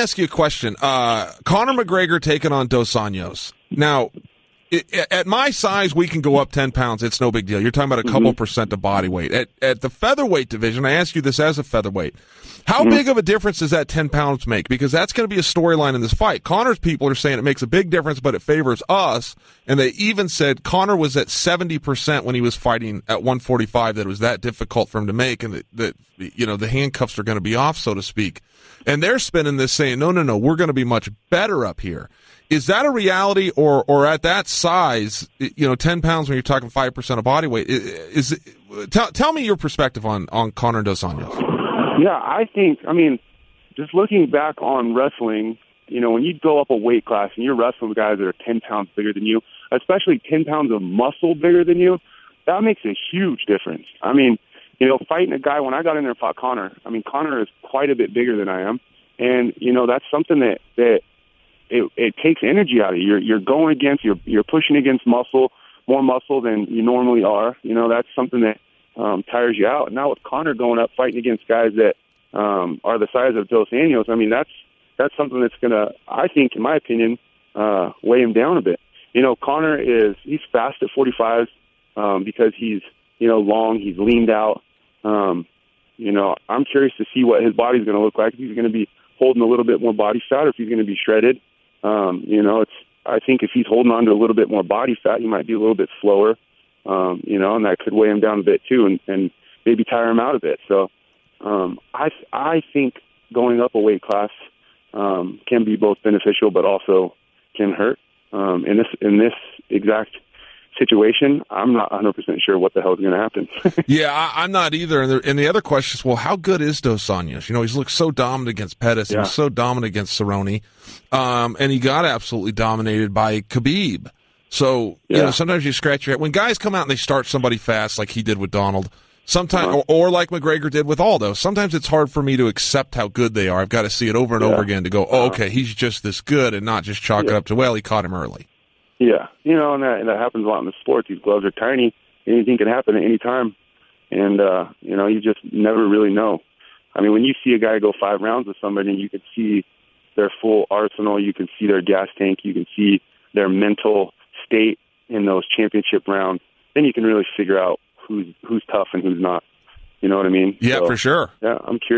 ask you a question. Conor McGregor taking on Dos Anjos. Now, at my size, we can go up 10 pounds. It's no big deal. You're talking about a couple percent of body weight. At the featherweight division, I ask you this as a featherweight. How big of a difference does that 10 pounds make? Because that's going to be a storyline in this fight. Conor's people are saying it makes a big difference, but it favors us. And they even said Conor was at 70% when he was fighting at 145, that it was that difficult for him to make, and that the handcuffs are going to be off, so to speak. And they're spinning this saying, no, we're going to be much better up here. Is that a reality, or at that size, 10 pounds when you're talking 5% of body weight? Tell me your perspective on Conor and Dos Anjos. Yeah, I mean, just looking back on wrestling, when you go up a weight class and you're wrestling with guys that are 10 pounds bigger than you, especially 10 pounds of muscle bigger than you, that makes a huge difference. I mean, fighting a guy, when I got in there and fought Conor, Conor is quite a bit bigger than I am. And, that's something that it takes energy out of you. You're going against, you're pushing against muscle, more muscle than you normally are. That's something that tires you out. Now with Conor going up fighting against guys that are the size of Dos Anjos, that's something that's going to, I think, in my opinion, weigh him down a bit. Conor he's fast at 45 because he's, long, he's leaned out. I'm curious to see what his body's going to look like. If he's going to be holding a little bit more body fat, or if he's going to be shredded. I think if he's holding on to a little bit more body fat, he might be a little bit slower. And that could weigh him down a bit too, and maybe tire him out a bit. So, I think going up a weight class can be both beneficial, but also can hurt. In this exact situation, I'm not 100% sure what the hell is going to happen. Yeah, I'm not either. And the other question is, well, how good is Dos Anjos? He's looked so dominant against Pettis. He was so dominant against Cerrone. And he got absolutely dominated by Khabib. So, sometimes you scratch your head. When guys come out and they start somebody fast, like he did with Donald, sometimes, or like McGregor did with Aldo, sometimes it's hard for me to accept how good they are. I've got to see it over and over again to go, okay, he's just this good, and not just chalk it up to, well, he caught him early. Yeah, and that happens a lot in the sport. These gloves are tiny. Anything can happen at any time. And, you just never really know. When you see a guy go 5 rounds with somebody, and you can see their full arsenal, you can see their gas tank, you can see their mental state in those championship rounds, then you can really figure out who's tough and who's not. You know what I mean? Yeah, so, for sure. Yeah, I'm curious.